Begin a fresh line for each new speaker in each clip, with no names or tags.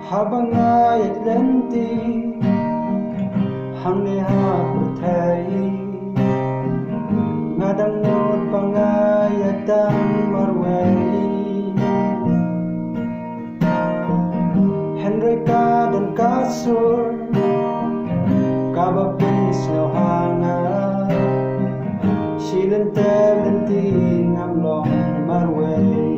habang ayat lenti hang liha berthai ngadang ngot pangayatan marwai Henrika dan kasur kabapis lohanga silente lenti ngamlong marwai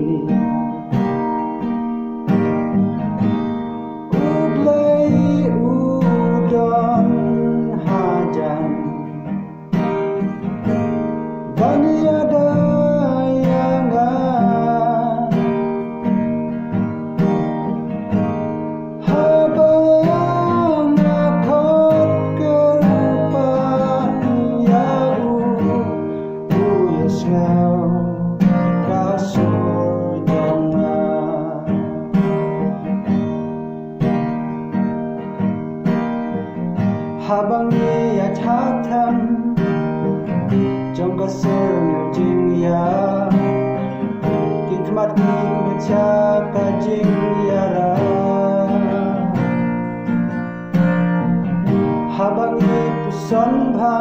habang ia chatham trong ka ser miu jing ya kitmat ni kucha ka jing ya ra habang i puson bha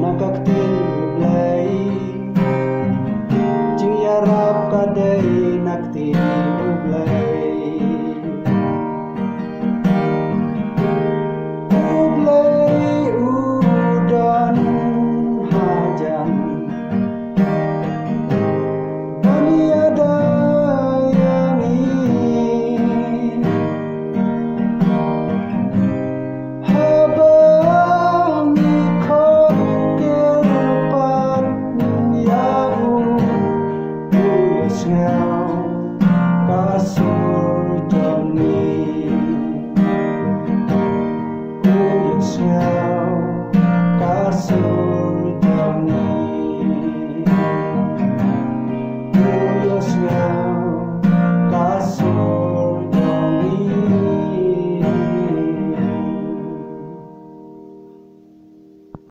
nakaktil blai jing ya rap ka dei nakti blai